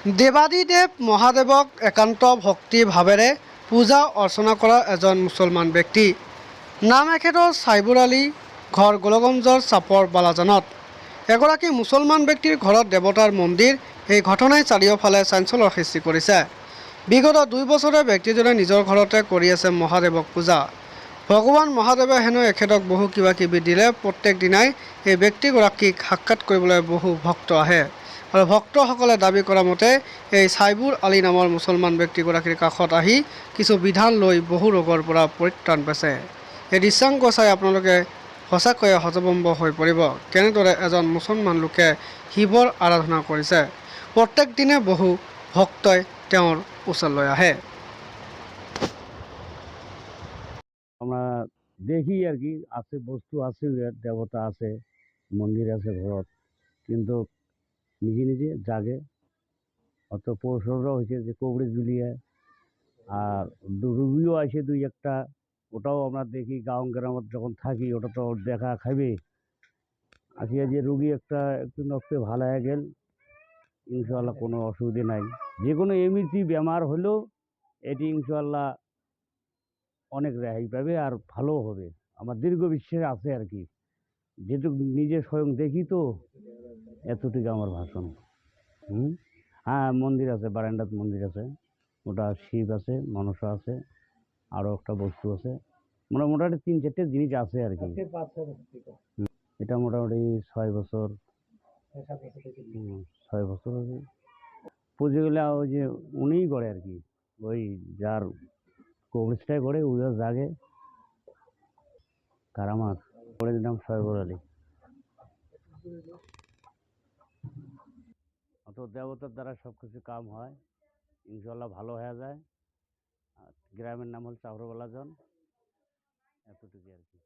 দেৱাদিদেৱ মহাদেৱক একান্ত ভক্তি ভাৱেৰে পূজা অৰ্চনা কৰা এজন মুছলমান ব্যক্তি। নাম এখেতৰ চাইবুৰ আলী, ঘৰ গোলগঞ্জৰ চাপৰ বালাজানত। এগৰাকী মুছলমান ব্যক্তিৰ ঘৰত দেৱতাৰ মন্দিৰ, এই ঘটনাই চাৰিওফালে চাঞ্চল্যৰ সৃষ্টি কৰিছে। বিগত 2 বছৰে ব্যক্তিজনে নিজৰ ঘৰতে কৰি আছে মহাদেৱক পূজা। ভগৱান মহাদেৱে হেনো এখেতক বহু কিবা কিবি দিলে। প্ৰত্যেক দিনাই এই ব্যক্তিগৰাকীক সাক্ষাৎ কৰিবলৈ বহু ভক্ত আহে আৰু ভক্তসকলে দাবী কৰা মতে এই চাইবুৰ আলী নামৰ মুছলমান ব্যক্তিগৰাকীৰ কাষত আহি কিছু বিধান লৈ বহু ৰোগৰ পৰা পৰিত্ৰাণ পাইছে। এই দৃশ্যাংক চাই আপোনালোকে সঁচাকৈয়ে হতভম্ব হৈ পৰিব। কেনেদৰে এজন মুছলমান লোকে শিৱৰ আৰাধনা কৰিছে। প্ৰত্যেক দিনে বহু ভক্তই তেওঁৰ ওচৰলৈ আহে। আমরা দেখি আর কি আছে, বস্তু আছে, দেবতা আছে, মন্দির আছে ঘরত, কিন্তু নিজে নিজে জাগে। অত পৌরসভা হয়েছে যে কবরে ঝুলিয়ে, আর রুগীও আসে 2-1টা, ওটাও আমরা দেখি। গাঁও গ্রামত যখন থাকি ওটা তো দেখা খাইবে। আসিয়া যে রুগী একটু নষ্ট ভালো হয়ে গেল, ইনশাল্লাহ কোনো অসুবিধে নাই। যে কোনো এমনিতে বেমার হলেও এটি ইনশাল্লাহ অনেক রেহাই পাবে আর ভালোও হবে। আমার দীর্ঘ বিশ্বাস আছে আর কি, যেটুকু নিজে স্বয়ং দেখি তো, এতটুকু আমার ভাষণ। হ্যাঁ, মন্দির আছে, বারান্দাত মন্দির আছে, ওটা শিব আছে, মনসা আছে, আরও একটা বস্তু আছে, মোটামুটি 3-4টে জিনিস আছে আর কি। এটা মোটামুটি 6 বছর, 6 বছর হবে। পুজোগুলা ওই যে উনিই করে আর কি, ওই যার কবরেজটাই করে ওইও জাগে। কারামার পরে দিলাম সাইবুর আলী। অত দেবতার দ্বারা সব কিছু কাম হয়, ইনশাল্লাহ ভালো হয়ে যায়। আর গ্রামের নাম হল চাপড়বালাজন, এতটুকু আর কি।